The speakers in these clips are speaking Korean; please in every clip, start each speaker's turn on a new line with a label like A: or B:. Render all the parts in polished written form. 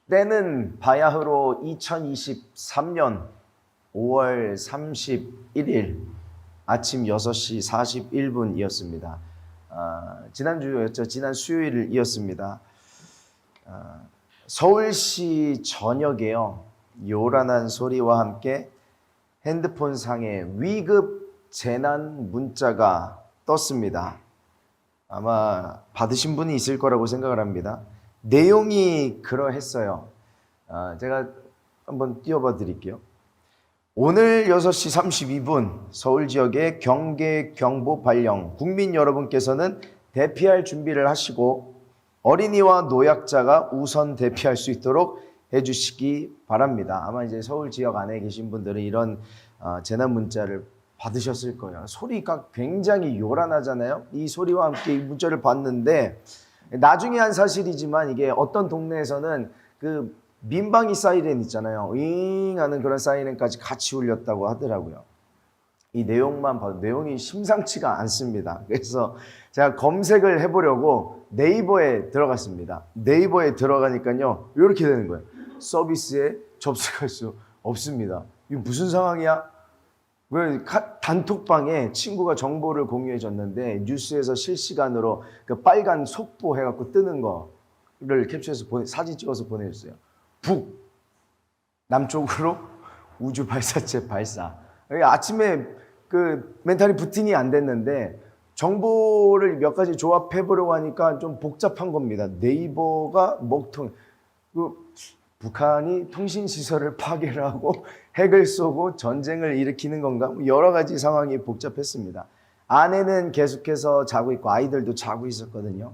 A: 때는 바야흐로 2023년 5월 31일 아침 6시 41분이었습니다. 지난주였죠. 지난 수요일이었습니다. 서울시 전역에요. 요란한 소리와 함께 핸드폰 상에 위급 재난 문자가 떴습니다. 아마 받으신 분이 있을 거라고 생각을 합니다. 내용이 그러했어요. 제가 한번 띄워봐 드릴게요. 오늘 6시 32분 서울 지역의 경계 경보 발령, 국민 여러분께서는 대피할 준비를 하시고 어린이와 노약자가 우선 대피할 수 있도록 해주시기 바랍니다. 아마 이제 서울 지역 안에 계신 분들은 이런 재난 문자를 받으셨을 거예요. 소리가 굉장히 요란하잖아요. 이 소리와 함께 이 문자를 봤는데 나중에 한 사실이지만 이게 어떤 동네에서는 그 민방위 사이렌 있잖아요. 윙 하는 그런 사이렌까지 같이 울렸다고 하더라고요. 이 내용만 봐도 내용이 심상치가 않습니다. 그래서 제가 검색을 해보려고 네이버에 들어갔습니다. 네이버에 들어가니까요. 이렇게 되는 거예요. 서비스에 접속할 수 없습니다. 이게 무슨 상황이야? 왜 단톡방에 친구가 정보를 공유해 줬는데 뉴스에서 실시간으로 그 빨간 속보 해갖고 뜨는 거를 캡처해서 사진 찍어서 보내줬어요. 남쪽으로 우주 발사체 발사. 아침에 그 멘탈이 부팅이 안 됐는데 정보를 몇 가지 조합해 보려고 하니까 좀 복잡한 겁니다. 네이버가 먹통 북한이 통신시설을 파괴를 하고 핵을 쏘고 전쟁을 일으키는 건가? 여러 가지 상황이 복잡했습니다. 아내는 계속해서 자고 있고 아이들도 자고 있었거든요.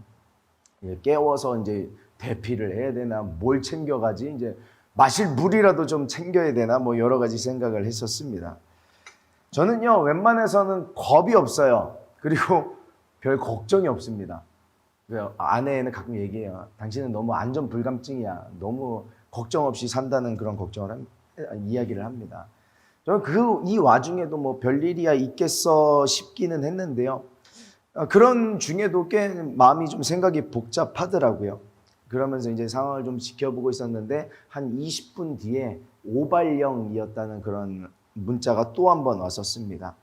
A: 깨워서 이제 대피를 해야 되나, 뭘 챙겨가지, 이제 마실 물이라도 좀 챙겨야 되나, 뭐 여러 가지 생각을 했었습니다. 저는요, 웬만해서는 겁이 없어요. 그리고 별 걱정이 없습니다. 아내는 가끔 얘기해요. 당신은 너무 안전 불감증이야. 너무 걱정 없이 산다는 그런 이야기를 합니다. 저는 이 와중에도 뭐 별일이야 있겠어 싶기는 했는데요. 그런 중에도 꽤 마음이 좀 생각이 복잡하더라고요. 그러면서 이제 상황을 좀 지켜보고 있었는데 한 20분 뒤에 오발령이었다는 그런 문자가 또 한 번 왔었습니다.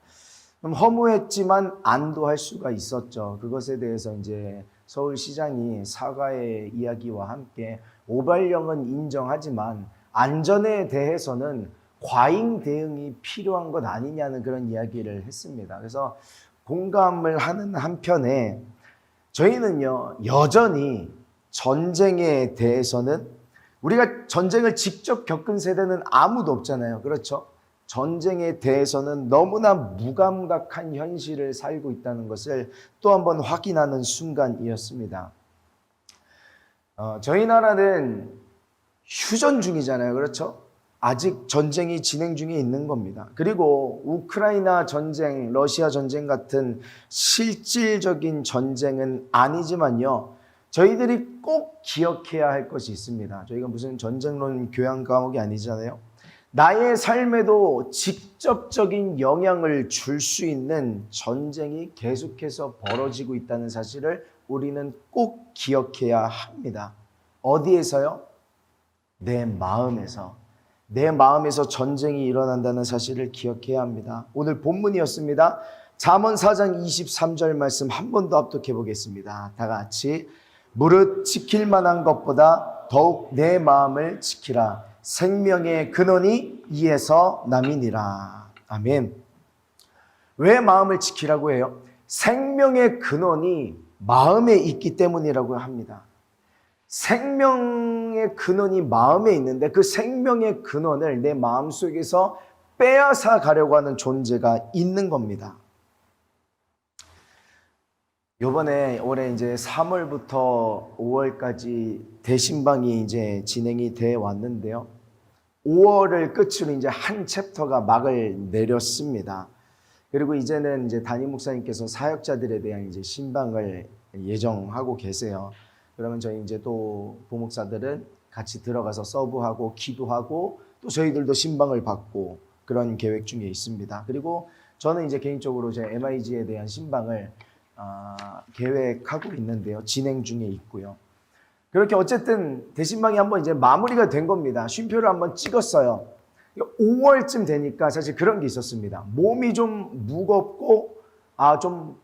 A: 그럼 허무했지만 안도할 수가 있었죠. 그것에 대해서 이제 서울시장이 사과의 이야기와 함께 오발령은 인정하지만 안전에 대해서는 과잉 대응이 필요한 것 아니냐는 그런 이야기를 했습니다. 그래서 공감을 하는 한편에 저희는요, 여전히 전쟁에 대해서는 우리가 전쟁을 직접 겪은 세대는 아무도 없잖아요. 그렇죠? 전쟁에 대해서는 너무나 무감각한 현실을 살고 있다는 것을 또 한 번 확인하는 순간이었습니다. 저희 나라는 휴전 중이잖아요. 그렇죠? 아직 전쟁이 진행 중에 있는 겁니다. 그리고 우크라이나 전쟁, 러시아 전쟁 같은 실질적인 전쟁은 아니지만요. 저희들이 꼭 기억해야 할 것이 있습니다. 저희가 무슨 전쟁론 교양 과목이 아니잖아요. 나의 삶에도 직접적인 영향을 줄 수 있는 전쟁이 계속해서 벌어지고 있다는 사실을 우리는 꼭 기억해야 합니다. 어디에서요? 내 마음에서. 내 마음에서 전쟁이 일어난다는 사실을 기억해야 합니다. 오늘 본문이었습니다. 잠언 4장 23절 말씀 한 번 더 합독해 보겠습니다. 다 같이. 무릇 지킬 만한 것보다 더욱 내 마음을 지키라. 생명의 근원이 이에서 남이니라. 아멘. 왜 마음을 지키라고 해요? 생명의 근원이 마음에 있기 때문이라고 합니다. 생명의 근원이 마음에 있는데 그 생명의 근원을 내 마음속에서 빼앗아 가려고 하는 존재가 있는 겁니다. 요번에 올해 이제 3월부터 5월까지 대신방이 이제 진행이 돼 왔는데요. 5월을 끝으로 이제 한 챕터가 막을 내렸습니다. 그리고 이제는 이제 담임 목사님께서 사역자들에 대한 이제 신방을 예정하고 계세요. 그러면 저희 이제 또 부목사들은 같이 들어가서 서브하고 기도하고 또 저희들도 신방을 받고 그런 계획 중에 있습니다. 그리고 저는 이제 개인적으로 제 MIG에 대한 신방을 계획하고 있는데요. 진행 중에 있고요. 그렇게 어쨌든 대신방이 한번 이제 마무리가 된 겁니다. 쉼표를 한번 찍었어요. 5월쯤 되니까 사실 그런 게 있었습니다. 몸이 좀 무겁고 좀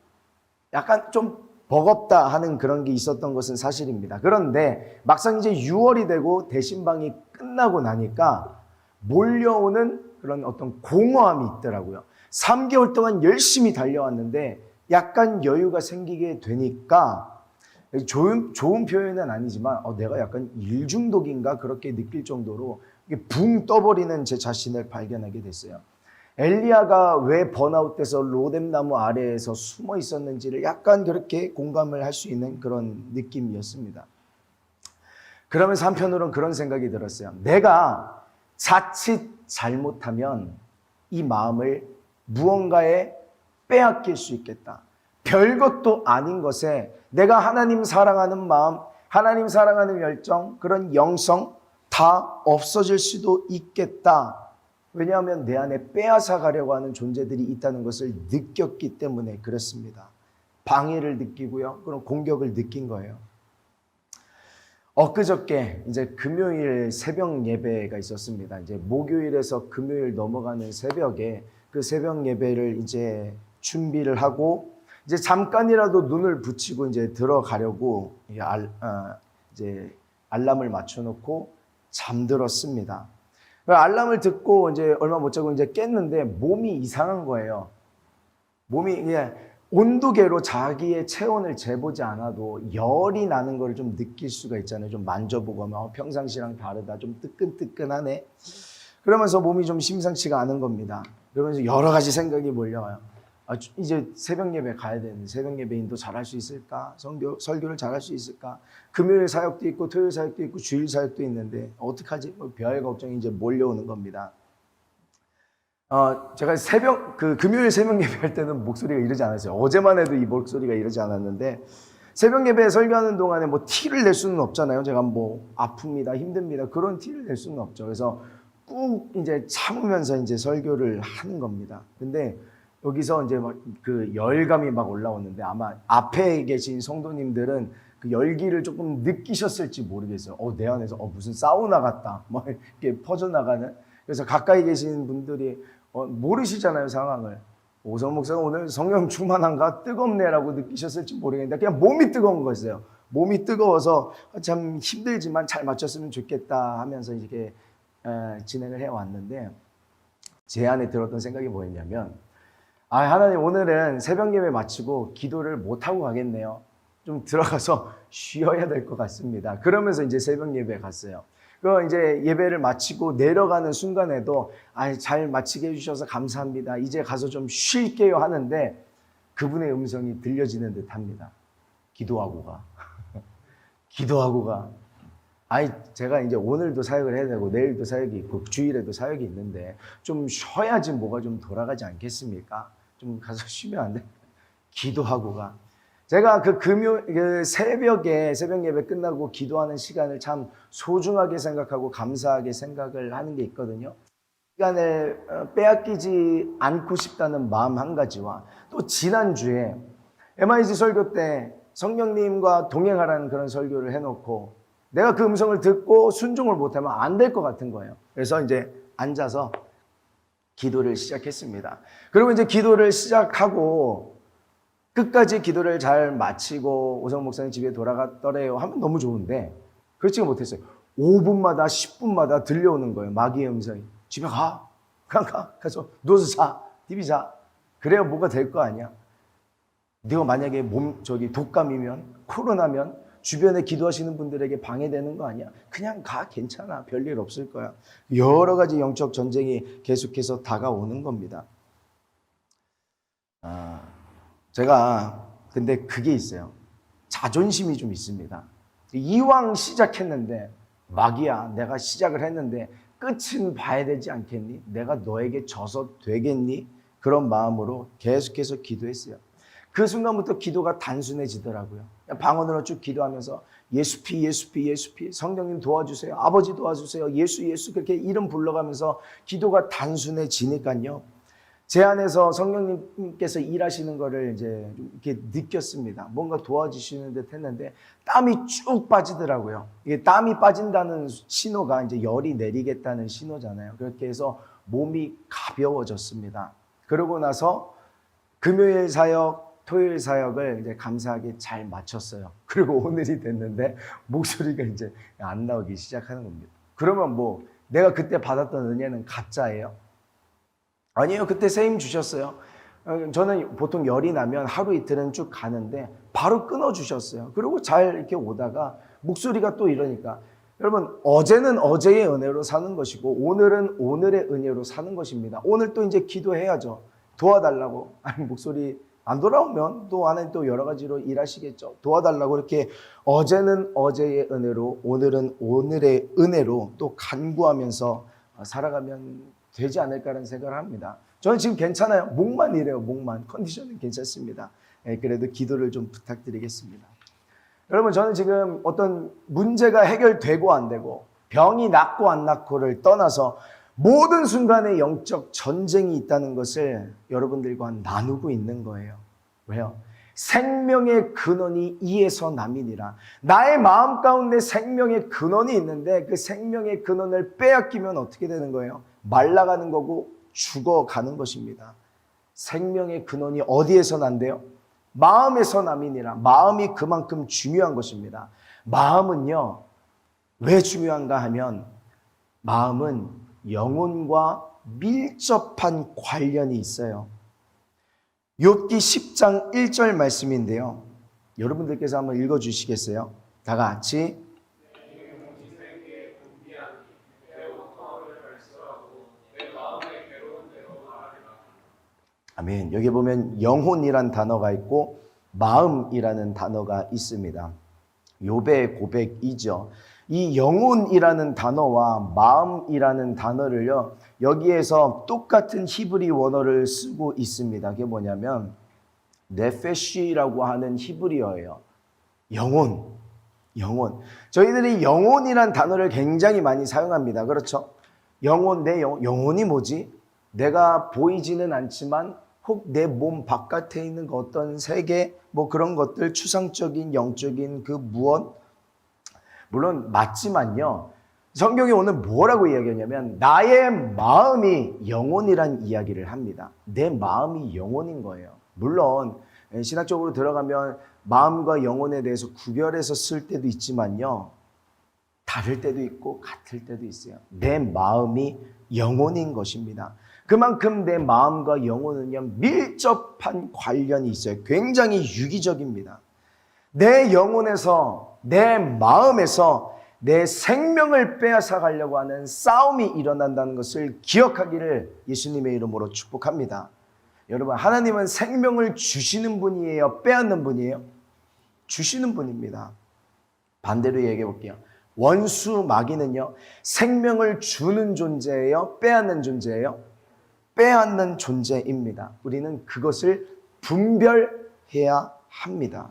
A: 약간 좀 버겁다 하는 그런 게 있었던 것은 사실입니다. 그런데 막상 이제 6월이 되고 대신방이 끝나고 나니까 몰려오는 그런 어떤 공허함이 있더라고요. 3개월 동안 열심히 달려왔는데 약간 여유가 생기게 되니까 좋은 표현은 아니지만 내가 약간 일중독인가 그렇게 느낄 정도로 붕 떠버리는 제 자신을 발견하게 됐어요. 엘리야가 왜 번아웃돼서 로뎀나무 아래에서 숨어 있었는지를 약간 그렇게 공감을 할 수 있는 그런 느낌이었습니다. 그러면서 한편으로는 그런 생각이 들었어요. 내가 자칫 잘못하면 이 마음을 무언가에 빼앗길 수 있겠다. 별것도 아닌 것에 내가 하나님 사랑하는 마음, 하나님 사랑하는 열정, 그런 영성 다 없어질 수도 있겠다. 왜냐하면 내 안에 빼앗아 가려고 하는 존재들이 있다는 것을 느꼈기 때문에 그렇습니다. 방해를 느끼고요. 그런 공격을 느낀 거예요. 엊그저께 이제 금요일 새벽 예배가 있었습니다. 이제 목요일에서 금요일 넘어가는 새벽에 그 새벽 예배를 이제 준비를 하고 이제 잠깐이라도 눈을 붙이고 이제 들어가려고 이제 알람을 맞춰놓고 잠들었습니다. 알람을 듣고 이제 얼마 못 자고 이제 깼는데 몸이 이상한 거예요. 몸이 그냥 온도계로 자기의 체온을 재보지 않아도 열이 나는 걸 좀 느낄 수가 있잖아요. 좀 만져보고 하면 평상시랑 다르다. 좀 뜨끈뜨끈하네. 그러면서 몸이 좀 심상치가 않은 겁니다. 그러면서 여러 가지 생각이 몰려와요. 이제 새벽 예배 가야 되는데 새벽 예배인도 잘할 수 있을까? 설교를 잘할 수 있을까? 금요일 사역도 있고 토요일 사역도 있고 주일 사역도 있는데 어떡하지? 별 걱정이 이제 몰려오는 겁니다. 제가 금요일 새벽 예배할 때는 목소리가 이러지 않았어요. 어제만 해도 이 목소리가 이러지 않았는데 새벽 예배 설교하는 동안에 뭐 티를 낼 수는 없잖아요. 제가 뭐 아픕니다, 힘듭니다. 그런 티를 낼 수는 없죠. 그래서 꾹 이제 참으면서 이제 설교를 하는 겁니다. 근데 여기서 이제 막 그 열감이 막 올라오는데 아마 앞에 계신 성도님들은 그 열기를 조금 느끼셨을지 모르겠어요. 내 안에서 무슨 사우나 같다. 막 이렇게 퍼져나가는. 그래서 가까이 계신 분들이 모르시잖아요, 상황을. 오성 목사가 오늘 성령 충만한가 뜨겁네라고 느끼셨을지 모르겠는데 그냥 몸이 뜨거운 거였어요. 몸이 뜨거워서 참 힘들지만 잘 맞췄으면 좋겠다 하면서 이렇게 진행을 해왔는데 제 안에 들었던 생각이 뭐였냐면 하나님 오늘은 새벽 예배 마치고 기도를 못하고 가겠네요. 좀 들어가서 쉬어야 될 것 같습니다. 그러면서 이제 새벽 예배에 갔어요. 이제 예배를 마치고 내려가는 순간에도 잘 마치게 해주셔서 감사합니다. 이제 가서 좀 쉴게요 하는데 그분의 음성이 들려지는 듯 합니다. 기도하고 가. 기도하고 가. 제가 이제 오늘도 사역을 해야 되고 내일도 사역이 있고 주일에도 사역이 있는데 좀 쉬어야지 뭐가 좀 돌아가지 않겠습니까? 좀 가서 쉬면 안 돼? 기도하고 가. 제가 그 새벽에 새벽 예배 끝나고 기도하는 시간을 참 소중하게 생각하고 감사하게 생각을 하는 게 있거든요. 시간을 빼앗기지 않고 싶다는 마음 한 가지와 또 지난주에 MIG 설교 때 성령님과 동행하라는 그런 설교를 해놓고 내가 그 음성을 듣고 순종을 못하면 안 될 것 같은 거예요. 그래서 이제 앉아서 기도를 시작했습니다. 그리고 이제 기도를 시작하고 끝까지 기도를 잘 마치고 오성 목사님 집에 돌아갔더래요 하면 너무 좋은데 그렇지가 못했어요. 5분마다 10분마다 들려오는 거예요. 마귀의 음성이. 집에 가. 가서 누워서 자. TV 자. 그래야 뭐가 될 거 아니야. 네가 만약에 독감이면 코로나면 주변에 기도하시는 분들에게 방해되는 거 아니야. 그냥 가. 괜찮아. 별일 없을 거야. 여러 가지 영적 전쟁이 계속해서 다가오는 겁니다. 제가 근데 그게 있어요. 자존심이 좀 있습니다. 이왕 시작했는데 마귀야 내가 시작을 했는데 끝은 봐야 되지 않겠니? 내가 너에게 져서 되겠니? 그런 마음으로 계속해서 기도했어요. 그 순간부터 기도가 단순해지더라고요. 방언으로 쭉 기도하면서 예수피 성령님 도와주세요. 아버지 도와주세요. 예수 그렇게 이름 불러가면서 기도가 단순해지니까요. 제 안에서 성령님께서 일하시는 거를 이제 좀 이렇게 느꼈습니다. 뭔가 도와주시는 듯 했는데 땀이 쭉 빠지더라고요. 이게 땀이 빠진다는 신호가 이제 열이 내리겠다는 신호잖아요. 그렇게 해서 몸이 가벼워졌습니다. 그러고 나서 금요일 사역, 토요일 사역을 이제 감사하게 잘 마쳤어요. 그리고 오늘이 됐는데 목소리가 이제 안 나오기 시작하는 겁니다. 그러면 뭐 내가 그때 받았던 은혜는 가짜예요? 아니에요. 그때 새 힘 주셨어요. 저는 보통 열이 나면 하루 이틀은 쭉 가는데 바로 끊어주셨어요. 그리고 잘 이렇게 오다가 목소리가 또 이러니까 여러분, 어제는 어제의 은혜로 사는 것이고 오늘은 오늘의 은혜로 사는 것입니다. 오늘 또 이제 기도해야죠. 도와달라고. 아니, 목소리 안 돌아오면 또 안에 또 여러 가지로 일하시겠죠. 도와달라고 이렇게 어제는 어제의 은혜로 오늘은 오늘의 은혜로 또 간구하면서 살아가면 되지 않을까라는 생각을 합니다. 저는 지금 괜찮아요. 목만 이래요. 목만. 컨디션은 괜찮습니다. 그래도 기도를 좀 부탁드리겠습니다. 여러분, 저는 지금 어떤 문제가 해결되고 안 되고 병이 낫고 안 낫고를 떠나서 모든 순간에 영적 전쟁이 있다는 것을 여러분들과 나누고 있는 거예요. 왜요? 생명의 근원이 이에서 남이니라. 나의 마음 가운데 생명의 근원이 있는데 그 생명의 근원을 빼앗기면 어떻게 되는 거예요? 말라가는 거고 죽어가는 것입니다. 생명의 근원이 어디에서 난대요? 마음에서 남이니라. 마음이 그만큼 중요한 것입니다. 마음은요, 왜 중요한가 하면 마음은 영혼과 밀접한 관련이 있어요. 욥기 10장 1절 말씀인데요. 여러분들께서 한번 읽어주시겠어요? 다 같이. 아멘. 여기 보면 영혼이란 단어가 있고 마음이라는 단어가 있습니다. 욥의 고백이죠. 이 영혼이라는 단어와 마음이라는 단어를요, 여기에서 똑같은 히브리 원어를 쓰고 있습니다. 그게 뭐냐면 네페시라고 하는 히브리어예요. 영혼. 저희들이 영혼이란 단어를 굉장히 많이 사용합니다. 그렇죠? 영혼, 내 영혼이 뭐지? 내가 보이지는 않지만 혹 내 몸 바깥에 있는 어떤 세계, 뭐 그런 것들, 추상적인 영적인 그 무엇, 물론 맞지만요, 성경이 오늘 뭐라고 이야기하냐면 나의 마음이 영혼이란 이야기를 합니다. 내 마음이 영혼인 거예요. 물론 신학적으로 들어가면 마음과 영혼에 대해서 구별해서 쓸 때도 있지만요, 다를 때도 있고 같을 때도 있어요. 내 마음이 영혼인 것입니다. 그만큼 내 마음과 영혼은요, 밀접한 관련이 있어요. 굉장히 유기적입니다. 내 영혼에서, 내 마음에서 내 생명을 빼앗아 가려고 하는 싸움이 일어난다는 것을 기억하기를 예수님의 이름으로 축복합니다. 여러분, 하나님은 생명을 주시는 분이에요? 빼앗는 분이에요? 주시는 분입니다. 반대로 얘기해 볼게요. 원수 마귀는요, 생명을 주는 존재예요? 빼앗는 존재예요? 빼앗는 존재입니다. 우리는 그것을 분별해야 합니다.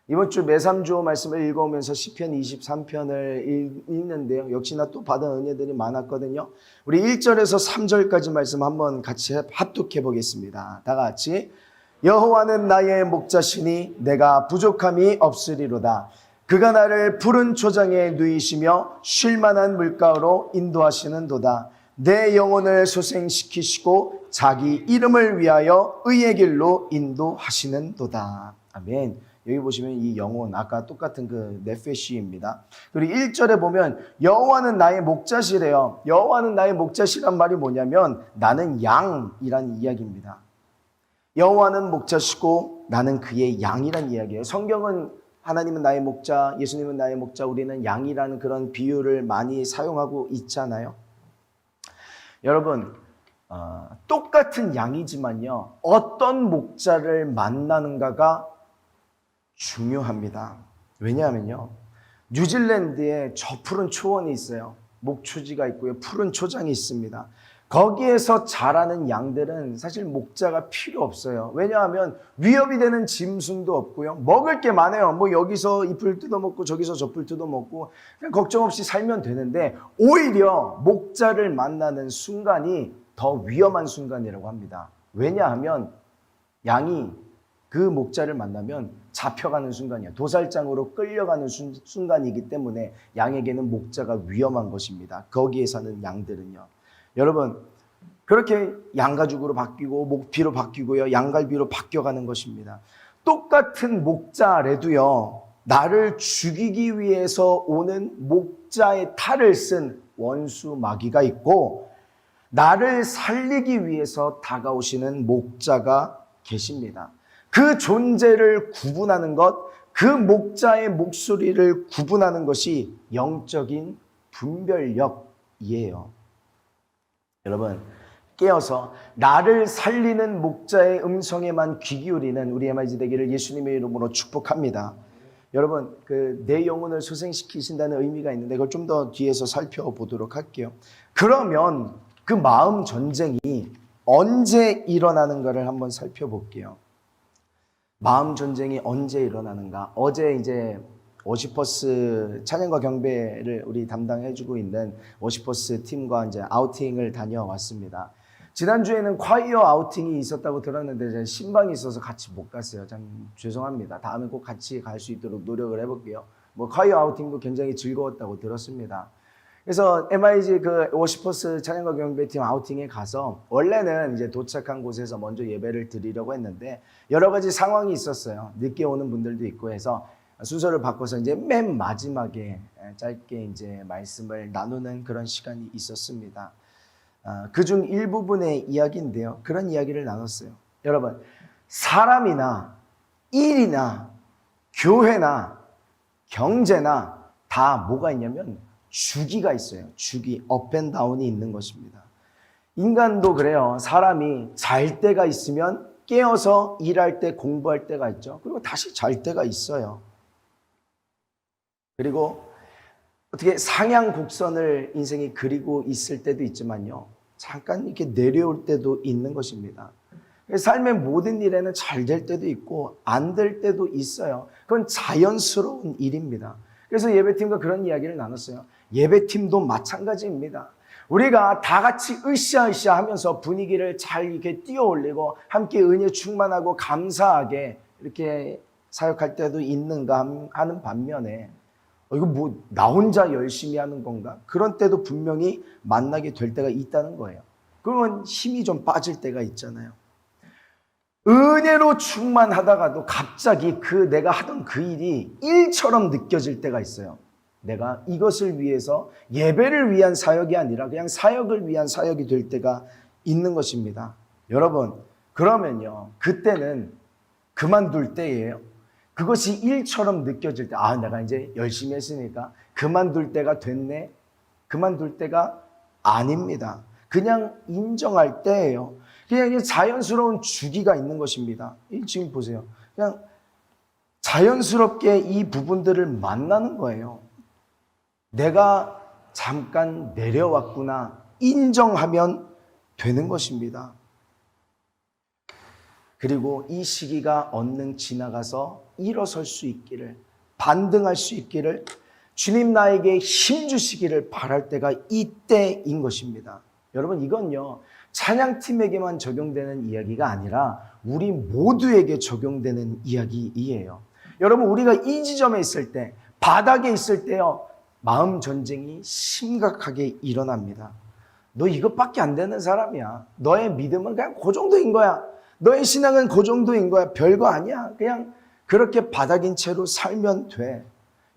A: 이번 주 매삼주오 말씀을 읽어오면서 시편 23편을 읽는데요. 역시나 또 받은 은혜들이 많았거든요. 우리 1절에서 3절까지 말씀 한번 같이 합독해 보겠습니다. 다 같이. 여호와는 나의 목자시니 내가 부족함이 없으리로다. 그가 나를 푸른 초장에 누이시며 쉴만한 물가로 인도하시는도다. 내 영혼을 소생시키시고 자기 이름을 위하여 의의 길로 인도하시는도다. 아멘. 여기 보시면 이 영혼, 아까 똑같은 그 네페시입니다. 그리고 1절에 보면 여호와는 나의 목자시래요. 여호와는 나의 목자시란 말이 뭐냐면 나는 양이란 이야기입니다. 여호와는 목자시고 나는 그의 양이란 이야기예요. 성경은 하나님은 나의 목자, 예수님은 나의 목자, 우리는 양이라는 그런 비유를 많이 사용하고 있잖아요. 여러분, 똑같은 양이지만요, 어떤 목자를 만나는가가 중요합니다. 왜냐하면요, 뉴질랜드에 저 푸른 초원이 있어요. 목초지가 있고요, 푸른 초장이 있습니다. 거기에서 자라는 양들은 사실 목자가 필요 없어요. 왜냐하면 위협이 되는 짐승도 없고요, 먹을 게 많아요. 뭐 여기서 잎을 뜯어먹고 저기서 젖을 뜯어먹고 그냥 걱정 없이 살면 되는데, 오히려 목자를 만나는 순간이 더 위험한 순간이라고 합니다. 왜냐하면 양이 그 목자를 만나면 잡혀가는 순간이야. 도살장으로 끌려가는 순간이기 때문에 양에게는 목자가 위험한 것입니다. 거기에 사는 양들은요. 여러분, 그렇게 양가죽으로 바뀌고 목피로 바뀌고요. 양갈비로 바뀌어가는 것입니다. 똑같은 목자래도요. 나를 죽이기 위해서 오는 목자의 탈을 쓴 원수 마귀가 있고 나를 살리기 위해서 다가오시는 목자가 계십니다. 그 존재를 구분하는 것, 그 목자의 목소리를 구분하는 것이 영적인 분별력이에요. 여러분, 깨어서 나를 살리는 목자의 음성에만 귀 기울이는 우리 MIG 되기를 예수님의 이름으로 축복합니다. 여러분, 내 영혼을 소생시키신다는 의미가 있는데 그걸 좀 더 뒤에서 살펴보도록 할게요. 그러면 그 마음 전쟁이 언제 일어나는가를 한번 살펴볼게요. 마음 전쟁이 언제 일어나는가? 어제 이제 워시퍼스 찬양과 경배를 우리 담당해주고 있는 워시퍼스 팀과 이제 아우팅을 다녀왔습니다. 지난주에는 콰이어 아우팅이 있었다고 들었는데 제가 신방이 있어서 같이 못 갔어요. 참 죄송합니다. 다음에 꼭 같이 갈 수 있도록 노력을 해볼게요. 콰이어 아우팅도 굉장히 즐거웠다고 들었습니다. 그래서 MIG 워시퍼스 찬양과 경배팀 아우팅에 가서 원래는 이제 도착한 곳에서 먼저 예배를 드리려고 했는데 여러 가지 상황이 있었어요. 늦게 오는 분들도 있고 해서 순서를 바꿔서 이제 맨 마지막에 짧게 이제 말씀을 나누는 그런 시간이 있었습니다. 그중 일부분의 이야기인데요. 그런 이야기를 나눴어요. 여러분, 사람이나 일이나 교회나 경제나 다 뭐가 있냐면 주기가 있어요. 주기, 업앤다운이 있는 것입니다. 인간도 그래요. 사람이 잘 때가 있으면 깨어서 일할 때 공부할 때가 있죠. 그리고 다시 잘 때가 있어요. 그리고 어떻게 상향 곡선을 인생이 그리고 있을 때도 있지만요. 잠깐 이렇게 내려올 때도 있는 것입니다. 삶의 모든 일에는 잘 될 때도 있고 안 될 때도 있어요. 그건 자연스러운 일입니다. 그래서 예배팀과 그런 이야기를 나눴어요. 예배팀도 마찬가지입니다. 우리가 다 같이 으쌰으쌰 하면서 분위기를 잘 이렇게 띄워 올리고 함께 은혜 충만하고 감사하게 이렇게 사역할 때도 있는가 하는 반면에 이거 나 혼자 열심히 하는 건가? 그런 때도 분명히 만나게 될 때가 있다는 거예요. 그러면 힘이 좀 빠질 때가 있잖아요. 은혜로 충만하다가도 갑자기 내가 하던 그 일이 일처럼 느껴질 때가 있어요. 내가 이것을 위해서 예배를 위한 사역이 아니라 그냥 사역을 위한 사역이 될 때가 있는 것입니다. 여러분, 그러면요. 그때는 그만둘 때예요. 그것이 일처럼 느껴질 때, 내가 이제 열심히 했으니까 그만둘 때가 됐네. 그만둘 때가 아닙니다. 그냥 인정할 때예요. 그냥 자연스러운 주기가 있는 것입니다. 지금 보세요. 그냥 자연스럽게 이 부분들을 만나는 거예요. 내가 잠깐 내려왔구나 인정하면 되는 것입니다. 그리고 이 시기가 얼른 지나가서 일어설 수 있기를, 반등할 수 있기를, 주님 나에게 힘 주시기를 바랄 때가 이때인 것입니다. 여러분, 이건요 찬양팀에게만 적용되는 이야기가 아니라 우리 모두에게 적용되는 이야기이에요. 여러분, 우리가 이 지점에 있을 때, 바닥에 있을 때요, 마음 전쟁이 심각하게 일어납니다. 너 이것밖에 안 되는 사람이야. 너의 믿음은 그냥 그 정도인 거야. 너의 신앙은 그 정도인 거야. 별거 아니야. 그냥 그렇게 바닥인 채로 살면 돼.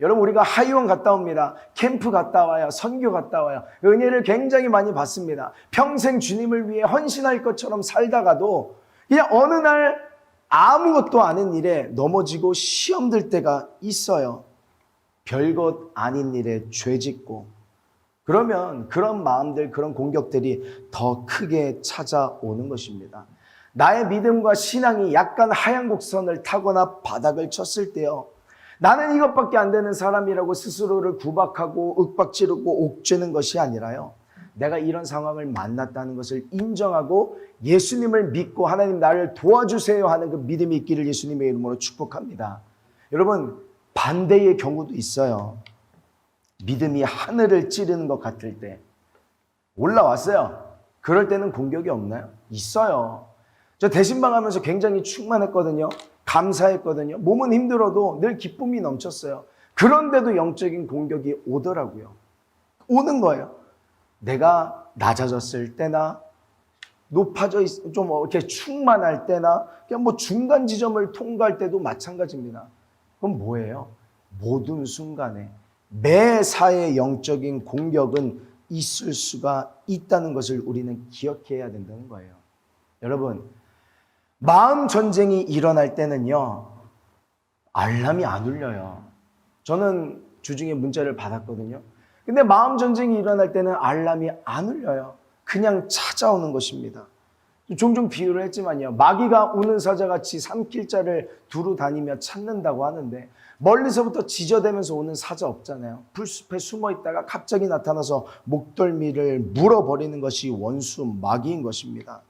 A: 여러분, 우리가 하이원 갔다 옵니다. 캠프 갔다 와요. 선교 갔다 와요. 은혜를 굉장히 많이 받습니다. 평생 주님을 위해 헌신할 것처럼 살다가도 그냥 어느 날 아무것도 아닌 일에 넘어지고 시험 들 때가 있어요. 별것 아닌 일에 죄 짓고. 그러면 그런 마음들, 그런 공격들이 더 크게 찾아오는 것입니다. 나의 믿음과 신앙이 약간 하얀 곡선을 타거나 바닥을 쳤을 때요, 나는 이것밖에 안 되는 사람이라고 스스로를 구박하고 윽박지르고 옥죄는 것이 아니라요, 내가 이런 상황을 만났다는 것을 인정하고 예수님을 믿고 하나님 나를 도와주세요 하는 그 믿음이 있기를 예수님의 이름으로 축복합니다. 여러분, 반대의 경우도 있어요. 믿음이 하늘을 찌르는 것 같을 때 올라왔어요. 그럴 때는 공격이 없나요? 있어요. 저 대신방하면서 굉장히 충만했거든요. 감사했거든요. 몸은 힘들어도 늘 기쁨이 넘쳤어요. 그런데도 영적인 공격이 오더라고요. 오는 거예요. 내가 낮아졌을 때나 좀 이렇게 충만할 때나 그냥 뭐 중간 지점을 통과할 때도 마찬가지입니다. 그럼 뭐예요? 모든 순간에 매사의 영적인 공격은 있을 수가 있다는 것을 우리는 기억해야 된다는 거예요. 여러분, 마음 전쟁이 일어날 때는요, 알람이 안 울려요. 저는 주중에 문자를 받았거든요. 근데 마음 전쟁이 일어날 때는 알람이 안 울려요. 그냥 찾아오는 것입니다. 종종 비유를 했지만요, 마귀가 우는 사자같이 삼킬자를 두루 다니며 찾는다고 하는데 멀리서부터 지저대면서 오는 사자 없잖아요. 풀숲에 숨어 있다가 갑자기 나타나서 목덜미를 물어버리는 것이 원수 마귀인 것입니다.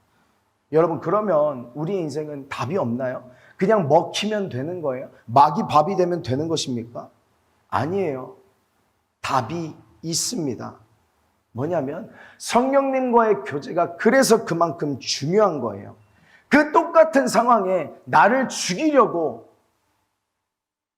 A: 여러분, 그러면 우리의 인생은 답이 없나요? 그냥 먹히면 되는 거예요? 마귀 밥이 되면 되는 것입니까? 아니에요. 답이 있습니다. 뭐냐면 성령님과의 교제가 그래서 그만큼 중요한 거예요. 그 똑같은 상황에 나를 죽이려고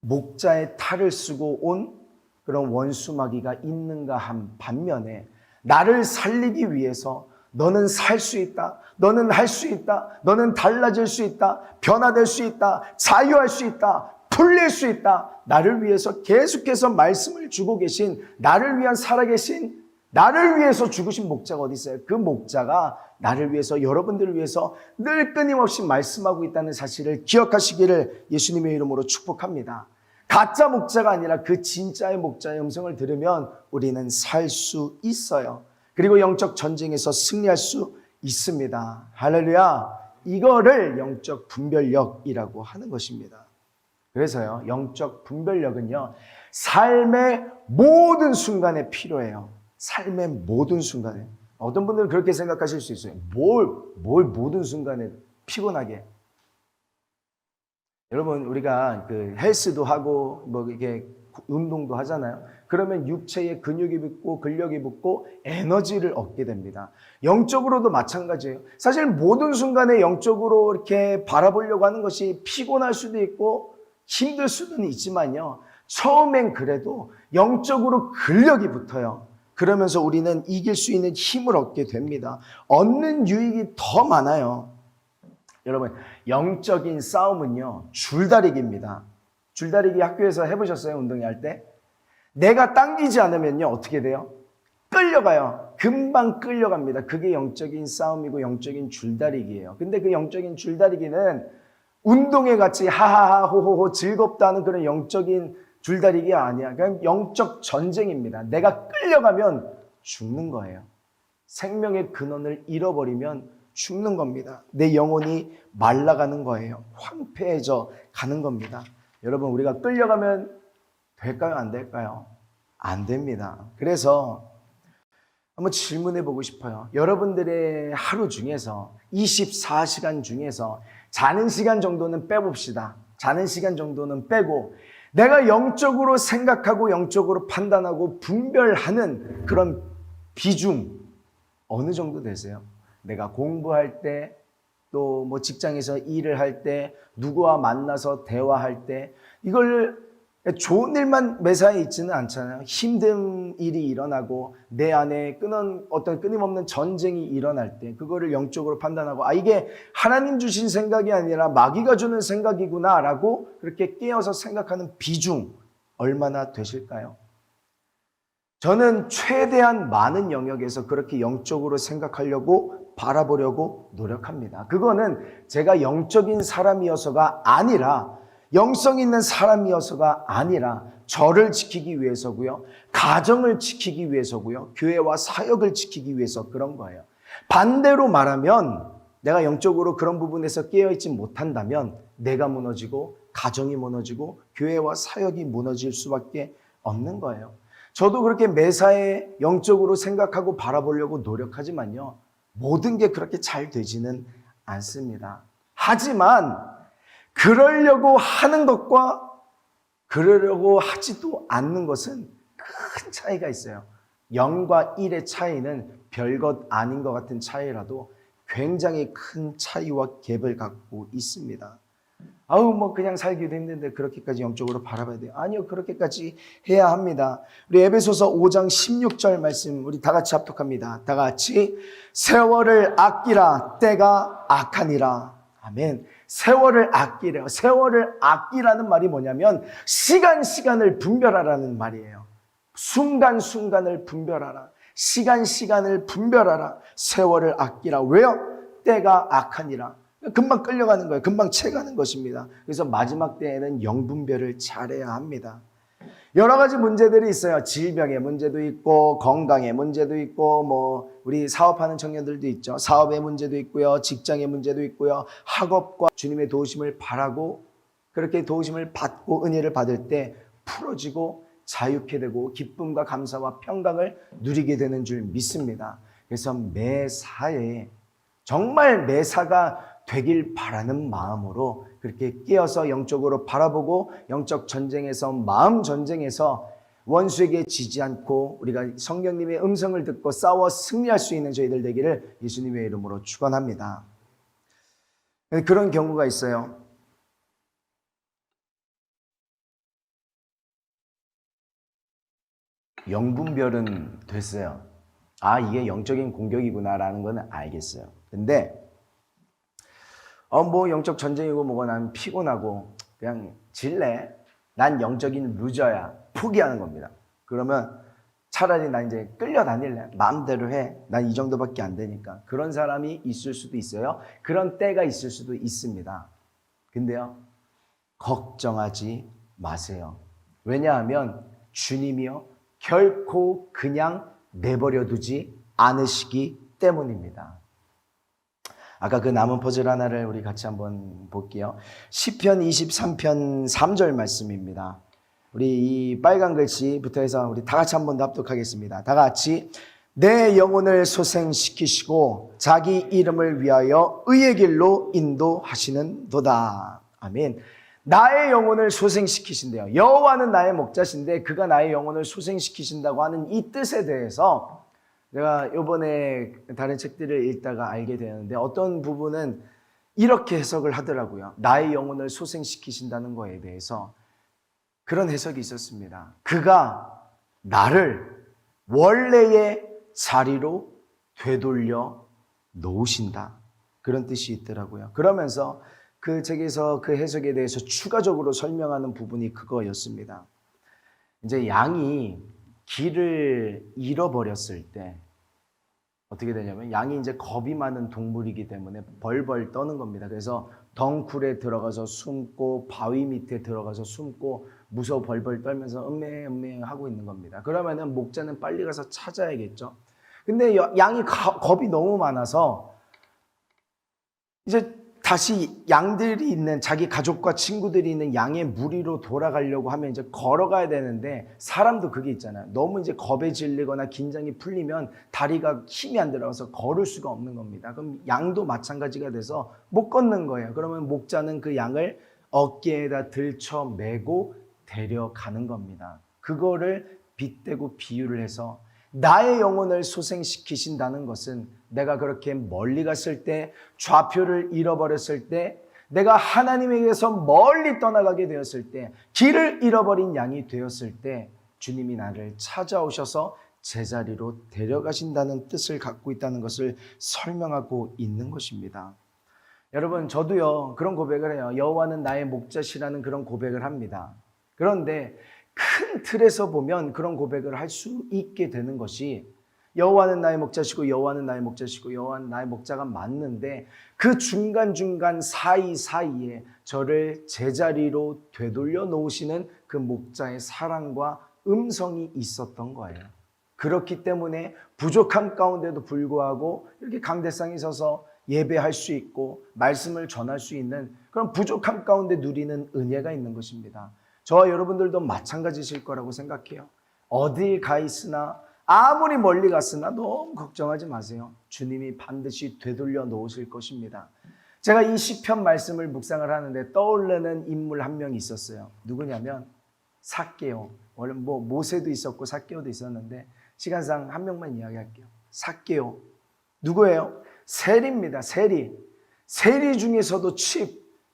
A: 목자의 탈을 쓰고 온 그런 원수 마귀가 있는가 한 반면에 나를 살리기 위해서 너는 살 수 있다, 너는 할 수 있다, 너는 달라질 수 있다, 변화될 수 있다, 자유할 수 있다, 풀릴 수 있다, 나를 위해서 계속해서 말씀을 주고 계신, 나를 위한 살아계신, 나를 위해서 죽으신 목자가 어디 있어요? 그 목자가 나를 위해서, 여러분들을 위해서 늘 끊임없이 말씀하고 있다는 사실을 기억하시기를 예수님의 이름으로 축복합니다. 가짜 목자가 아니라 그 진짜의 목자의 음성을 들으면 우리는 살 수 있어요. 그리고 영적 전쟁에서 승리할 수 있습니다. 할렐루야. 이거를 영적 분별력이라고 하는 것입니다. 그래서요, 영적 분별력은요, 삶의 모든 순간에 필요해요. 삶의 모든 순간에. 어떤 분들은 그렇게 생각하실 수 있어요. 뭘 모든 순간에 피곤하게. 여러분, 우리가 그 헬스도 하고 뭐 이렇게 운동도 하잖아요. 그러면 육체에 근육이 붙고 근력이 붙고 에너지를 얻게 됩니다. 영적으로도 마찬가지예요. 사실 모든 순간에 영적으로 이렇게 바라보려고 하는 것이 피곤할 수도 있고 힘들 수는 있지만요, 처음엔 그래도 영적으로 근력이 붙어요. 그러면서 우리는 이길 수 있는 힘을 얻게 됩니다. 얻는 유익이 더 많아요. 여러분, 영적인 싸움은요, 줄다리기입니다. 줄다리기 학교에서 해보셨어요? 운동할 때? 내가 당기지 않으면요, 어떻게 돼요? 끌려가요. 금방 끌려갑니다. 그게 영적인 싸움이고 영적인 줄다리기예요. 근데 그 영적인 줄다리기는 운동회 같이 하하하 호호호 즐겁다는 그런 영적인 줄다리기가 아니야. 그냥 영적 전쟁입니다. 내가 끌려가면 죽는 거예요. 생명의 근원을 잃어버리면 죽는 겁니다. 내 영혼이 말라가는 거예요. 황폐해져 가는 겁니다. 여러분, 우리가 끌려가면 될까요? 안 될까요? 안 됩니다. 그래서 한번 질문해 보고 싶어요. 여러분들의 하루 중에서 24시간 중에서 자는 시간 정도는 빼봅시다. 자는 시간 정도는 빼고 내가 영적으로 생각하고 영적으로 판단하고 분별하는 그런 비중 어느 정도 되세요? 내가 공부할 때, 또 뭐 직장에서 일을 할 때, 누구와 만나서 대화할 때, 이걸 좋은 일만 매사에 있지는 않잖아요. 힘든 일이 일어나고 내 안에 어떤 끊임없는 전쟁이 일어날 때 그거를 영적으로 판단하고, 아, 이게 하나님 주신 생각이 아니라 마귀가 주는 생각이구나 라고 그렇게 깨어서 생각하는 비중 얼마나 되실까요? 저는 최대한 많은 영역에서 그렇게 영적으로 생각하려고 바라보려고 노력합니다. 그거는 제가 영적인 사람이어서가 아니라, 영성 있는 사람이어서가 아니라 저를 지키기 위해서고요, 가정을 지키기 위해서고요, 교회와 사역을 지키기 위해서 그런 거예요. 반대로 말하면 내가 영적으로 그런 부분에서 깨어있지 못한다면 내가 무너지고 가정이 무너지고 교회와 사역이 무너질 수밖에 없는 거예요. 저도 그렇게 매사에 영적으로 생각하고 바라보려고 노력하지만요, 모든 게 그렇게 잘 되지는 않습니다. 하지만 그러려고 하는 것과 그러려고 하지도 않는 것은 큰 차이가 있어요. 0과 1의 차이는 별것 아닌 것 같은 차이라도 굉장히 큰 차이와 갭을 갖고 있습니다. 아우 뭐 그냥 살기도 힘든데 그렇게까지 영적으로 바라봐야 돼요? 아니요, 그렇게까지 해야 합니다. 우리 에베소서 5장 16절 말씀 우리 다 같이 합독합니다. 다 같이 세월을 아끼라 때가 악하니라. 아멘. 세월을 아끼래요. 세월을 아끼라는 말이 뭐냐면 시간을 분별하라는 말이에요. 순간을 분별하라. 시간을 분별하라. 세월을 아끼라. 왜요? 때가 악하니라. 금방 끌려가는 거예요. 금방 채가는 것입니다. 그래서 마지막 때에는 영분별을 잘해야 합니다. 여러 가지 문제들이 있어요. 질병의 문제도 있고 건강의 문제도 있고 뭐 우리 사업하는 청년들도 있죠. 사업의 문제도 있고요. 직장의 문제도 있고요. 학업과 주님의 도우심을 바라고 그렇게 도우심을 받고 은혜를 받을 때 풀어지고 자유케 되고 기쁨과 감사와 평강을 누리게 되는 줄 믿습니다. 그래서 매사에 정말 매사가 되길 바라는 마음으로 그렇게 깨어서 영적으로 바라보고 영적 전쟁에서 마음 전쟁에서 원수에게 지지 않고 우리가 성령님의 음성을 듣고 싸워 승리할 수 있는 저희들 되기를 예수님의 이름으로 축원합니다. 그런 경우가 있어요. 영분별은 됐어요. 아, 이게 영적인 공격이구나라는 건 알겠어요. 근데 뭐 영적 전쟁이고 뭐고 난 피곤하고 그냥 질래. 난 영적인 루저야. 포기하는 겁니다. 그러면 차라리 나 이제 끌려다닐래. 마음대로 해. 난 이 정도밖에 안 되니까. 그런 사람이 있을 수도 있어요. 그런 때가 있을 수도 있습니다. 근데요, 걱정하지 마세요. 왜냐하면 주님이요, 결코 그냥 내버려 두지 않으시기 때문입니다. 아까 그 남은 퍼즐 하나를 우리 같이 한번 볼게요. 시편 23편 3절 말씀입니다. 우리 이 빨간 글씨부터 해서 우리 다 같이 한번 더 합독하겠습니다. 다 같이 내 영혼을 소생시키시고 자기 이름을 위하여 의의 길로 인도하시는 도다. 아멘. 나의 영혼을 소생시키신대요. 여호와는 나의 목자신데 그가 나의 영혼을 소생시키신다고 하는 이 뜻에 대해서 내가 이번에 다른 책들을 읽다가 알게 되는데 어떤 부분은 이렇게 해석을 하더라고요. 나의 영혼을 소생시키신다는 거에 대해서 그런 해석이 있었습니다. 그가 나를 원래의 자리로 되돌려 놓으신다. 그런 뜻이 있더라고요. 그러면서 그 책에서 그 해석에 대해서 추가적으로 설명하는 부분이 그거였습니다. 이제 양이 길을 잃어버렸을 때 어떻게 되냐면 양이 이제 겁이 많은 동물이기 때문에 벌벌 떠는 겁니다. 그래서 덩굴에 들어가서 숨고 바위 밑에 들어가서 숨고 무서워 벌벌 떨면서 음메 하고 있는 겁니다. 그러면은 목자는 빨리 가서 찾아야겠죠. 근데 양이 겁이 너무 많아서 이제 다시 양들이 있는 자기 가족과 친구들이 있는 양의 무리로 돌아가려고 하면 이제 걸어가야 되는데 사람도 그게 있잖아요. 너무 이제 겁에 질리거나 긴장이 풀리면 다리가 힘이 안 들어가서 걸을 수가 없는 겁니다. 그럼 양도 마찬가지가 돼서 못 걷는 거예요. 그러면 목자는 그 양을 어깨에다 들쳐 메고 데려가는 겁니다. 그거를 빗대고 비유를 해서 나의 영혼을 소생시키신다는 것은 내가 그렇게 멀리 갔을 때, 좌표를 잃어버렸을 때, 내가 하나님에게서 멀리 떠나가게 되었을 때, 길을 잃어버린 양이 되었을 때 주님이 나를 찾아오셔서 제자리로 데려가신다는 뜻을 갖고 있다는 것을 설명하고 있는 것입니다. 여러분, 저도요 그런 고백을 해요. 여호와는 나의 목자시라는 그런 고백을 합니다. 그런데 큰 틀에서 보면 그런 고백을 할 수 있게 되는 것이 여호와는 나의 목자시고 여호와는 나의 목자시고 여호와는 나의 목자가 맞는데 그 중간중간 사이사이에 저를 제자리로 되돌려 놓으시는 그 목자의 사랑과 음성이 있었던 거예요. 그렇기 때문에 부족함 가운데도 불구하고 이렇게 강대상에 서서 예배할 수 있고 말씀을 전할 수 있는 그런 부족함 가운데 누리는 은혜가 있는 것입니다. 저와 여러분들도 마찬가지실 거라고 생각해요. 어딜 가 있으나 아무리 멀리 갔으나 너무 걱정하지 마세요. 주님이 반드시 되돌려 놓으실 것입니다. 제가 이 시편 말씀을 묵상을 하는데 떠오르는 인물 한 명이 있었어요. 누구냐면 삭개오. 원래 뭐 모세도 있었고 삭개오도 있었는데 시간상 한 명만 이야기할게요. 삭개오. 누구예요? 세리입니다. 세리 중에서도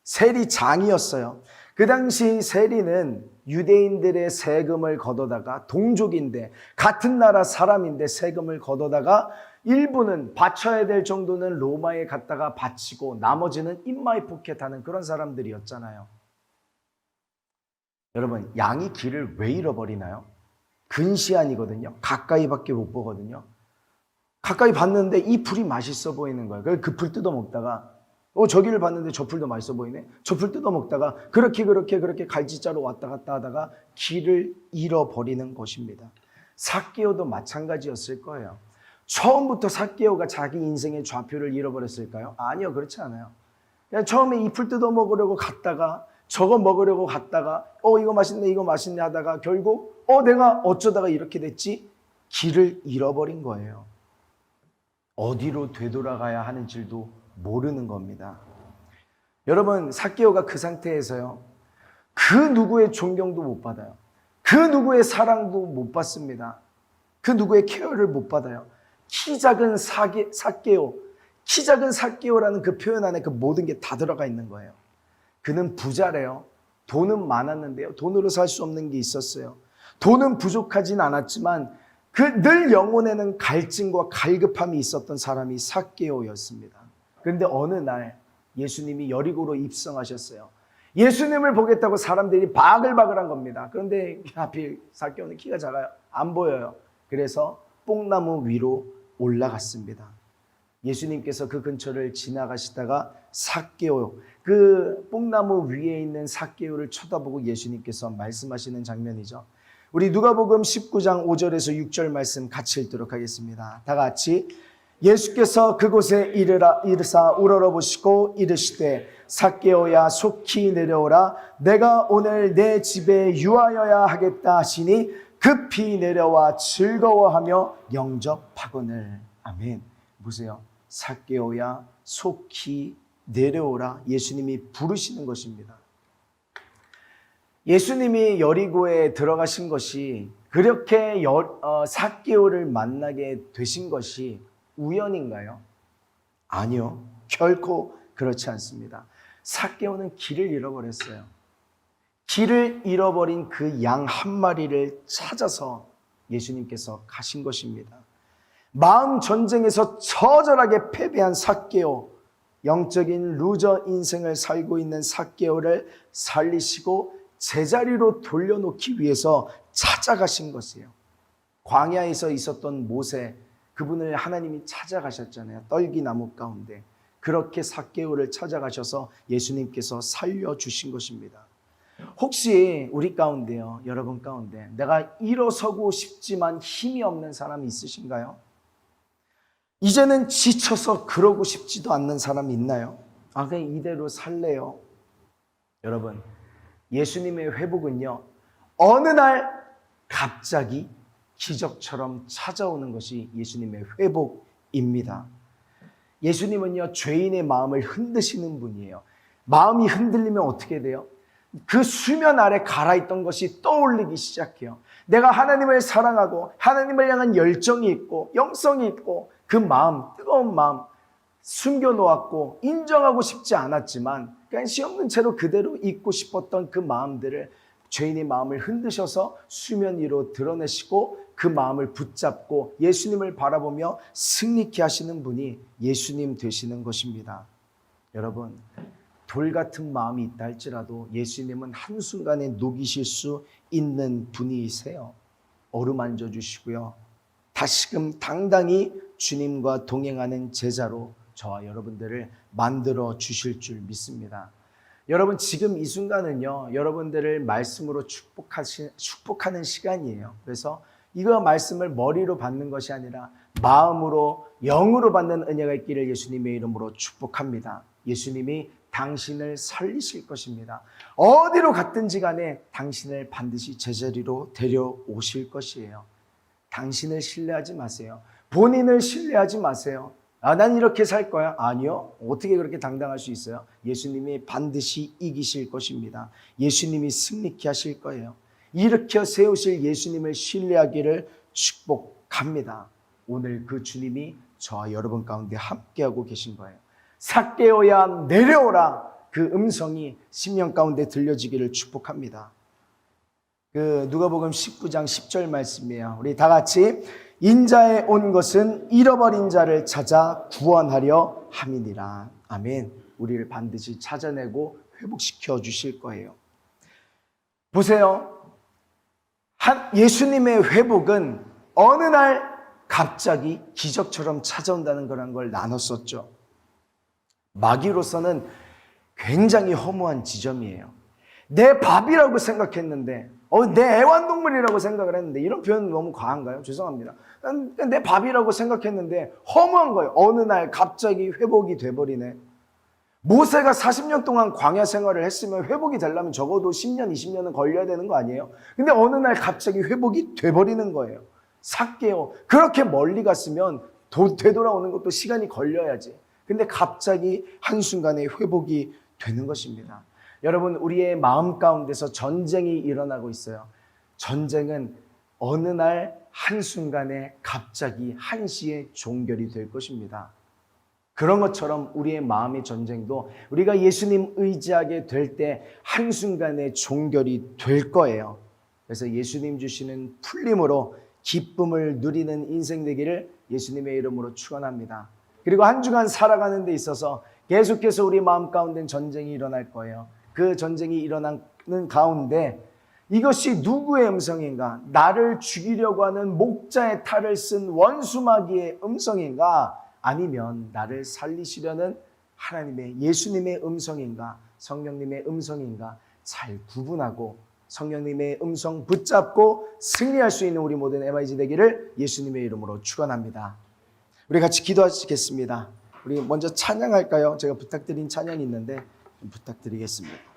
A: 세리장이었어요. 그 당시 세리는 유대인들의 세금을 걷어다가, 동족인데 같은 나라 사람인데 세금을 걷어다가 일부는 바쳐야 될 정도는 로마에 갔다가 바치고 나머지는 인마이 포켓하는 그런 사람들이었잖아요. 여러분, 양이 길을 왜 잃어버리나요? 근시안이거든요. 가까이밖에 못 보거든요. 가까이 봤는데 이 풀이 맛있어 보이는 거예요. 그래서 그 풀 뜯어 먹다가 저기를 봤는데 저 풀도 맛있어 보이네. 저 풀 뜯어 먹다가 그렇게 갈지자로 왔다 갔다 하다가 길을 잃어버리는 것입니다. 삭개오도 마찬가지였을 거예요. 처음부터 삭개오가 자기 인생의 좌표를 잃어버렸을까요? 아니요, 그렇지 않아요. 그냥 처음에 이 풀 뜯어 먹으려고 갔다가 저거 먹으려고 갔다가 이거 맛있네 하다가 결국 내가 어쩌다가 이렇게 됐지? 길을 잃어버린 거예요. 어디로 되돌아가야 하는 줄도 모르는 겁니다. 여러분, 삭개오가 그 상태에서요, 그 누구의 존경도 못 받아요. 그 누구의 사랑도 못 받습니다. 그 누구의 케어를 못 받아요. 키 작은 삭개오라는 그 표현 안에 그 모든 게 다 들어가 있는 거예요. 그는 부자래요. 돈은 많았는데요, 돈으로 살 수 없는 게 있었어요. 돈은 부족하진 않았지만 늘 영혼에는 갈증과 갈급함이 있었던 사람이 삭개오였습니다. 그런데 어느 날 예수님이 여리고로 입성하셨어요. 예수님을 보겠다고 사람들이 바글바글한 겁니다. 그런데 하필 삭개오는 키가 작아요. 안 보여요. 그래서 뽕나무 위로 올라갔습니다. 예수님께서 그 근처를 지나가시다가 삭개오, 그 뽕나무 위에 있는 삭개오를 쳐다보고 예수님께서 말씀하시는 장면이죠. 우리 누가복음 19장 5절에서 6절 말씀 같이 읽도록 하겠습니다. 다 같이. 예수께서 그곳에 이르사 우러러보시고 이르시되 삭개오야 속히 내려오라. 내가 오늘 내 집에 유하여야 하겠다 하시니 급히 내려와 즐거워하며 영접하거늘. 아멘. 보세요. 삭개오야 속히 내려오라. 예수님이 부르시는 것입니다. 예수님이 여리고에 들어가신 것이, 그렇게 삭개오를 만나게 되신 것이 우연인가요? 아니요, 결코 그렇지 않습니다. 삭개오는 길을 잃어버렸어요. 길을 잃어버린 그 양 한 마리를 찾아서 예수님께서 가신 것입니다. 마음 전쟁에서 처절하게 패배한 삭개오, 영적인 루저 인생을 살고 있는 삭개오를 살리시고 제자리로 돌려놓기 위해서 찾아가신 것이에요. 광야에서 있었던 모세, 그분을 하나님이 찾아가셨잖아요. 떨기나무 가운데. 그렇게 삭개오를 찾아가셔서 예수님께서 살려주신 것입니다. 혹시 우리 가운데요, 여러분 가운데 내가 일어서고 싶지만 힘이 없는 사람이 있으신가요? 이제는 지쳐서 그러고 싶지도 않는 사람이 있나요? 그냥 이대로 살래요. 여러분, 예수님의 회복은요, 어느 날 갑자기 기적처럼 찾아오는 것이 예수님의 회복입니다. 예수님은요, 죄인의 마음을 흔드시는 분이에요. 마음이 흔들리면 어떻게 돼요? 그 수면 아래 가라있던 것이 떠올리기 시작해요. 내가 하나님을 사랑하고 하나님을 향한 열정이 있고 영성이 있고, 그 마음, 뜨거운 마음 숨겨놓았고 인정하고 싶지 않았지만 그냥 시없는 채로 그대로 잊고 싶었던 그 마음들을 죄인의 마음을 흔드셔서 수면 위로 드러내시고 그 마음을 붙잡고 예수님을 바라보며 승리케 하시는 분이 예수님 되시는 것입니다. 여러분, 돌 같은 마음이 있다 할지라도 예수님은 한순간에 녹이실 수 있는 분이세요. 어루만져 주시고요, 다시금 당당히 주님과 동행하는 제자로 저와 여러분들을 만들어 주실 줄 믿습니다. 여러분, 지금 이 순간은요, 여러분들을 말씀으로 축복하는 시간이에요. 그래서 이거 말씀을 머리로 받는 것이 아니라 마음으로, 영으로 받는 은혜가 있기를 예수님의 이름으로 축복합니다. 예수님이 당신을 살리실 것입니다. 어디로 갔든지 간에 당신을 반드시 제자리로 데려오실 것이에요. 당신을 신뢰하지 마세요. 본인을 신뢰하지 마세요. 난 이렇게 살 거야. 아니요. 어떻게 그렇게 당당할 수 있어요? 예수님이 반드시 이기실 것입니다. 예수님이 승리케 하실 거예요. 일으켜 세우실 예수님을 신뢰하기를 축복합니다. 오늘 그 주님이 저와 여러분 가운데 함께하고 계신 거예요. 삭개오야 내려오라, 그 음성이 심령 가운데 들려지기를 축복합니다. 그 누가복음 19장 10절 말씀이에요. 우리 다 같이, 인자에 온 것은 잃어버린 자를 찾아 구원하려 함이니라. 아멘. 우리를 반드시 찾아내고 회복시켜 주실 거예요. 보세요. 예수님의 회복은 어느 날 갑자기 기적처럼 찾아온다는 거란 걸 나눴었죠. 마귀로서는 굉장히 허무한 지점이에요. 내 밥이라고 생각했는데, 내 애완동물이라고 생각을 했는데, 이런 표현 너무 과한가요? 죄송합니다. 내 밥이라고 생각했는데 허무한 거예요. 어느 날 갑자기 회복이 돼버리네. 모세가 40년 동안 광야 생활을 했으면 회복이 되려면 적어도 10년, 20년은 걸려야 되는 거 아니에요? 근데 어느 날 갑자기 회복이 돼버리는 거예요. 삭개오, 그렇게 멀리 갔으면 되돌아오는 것도 시간이 걸려야지. 근데 갑자기 한순간에 회복이 되는 것입니다. 여러분, 우리의 마음 가운데서 전쟁이 일어나고 있어요. 전쟁은 어느 날 한순간에 갑자기 한시에 종결이 될 것입니다. 그런 것처럼 우리의 마음의 전쟁도 우리가 예수님 의지하게 될 때 한순간에 종결이 될 거예요. 그래서 예수님 주시는 풀림으로 기쁨을 누리는 인생 되기를 예수님의 이름으로 축원합니다. 그리고 한 주간 살아가는 데 있어서 계속해서 우리 마음 가운데 전쟁이 일어날 거예요. 그 전쟁이 일어나는 가운데 이것이 누구의 음성인가? 나를 죽이려고 하는 목자의 탈을 쓴 원수 마귀의 음성인가? 아니면 나를 살리시려는 하나님의, 예수님의 음성인가? 성령님의 음성인가? 잘 구분하고 성령님의 음성 붙잡고 승리할 수 있는 우리 모든 MIG 되기를 예수님의 이름으로 축원합니다. 우리 같이 기도하시겠습니다. 우리 먼저 찬양할까요? 제가 부탁드린 찬양이 있는데 좀 부탁드리겠습니다.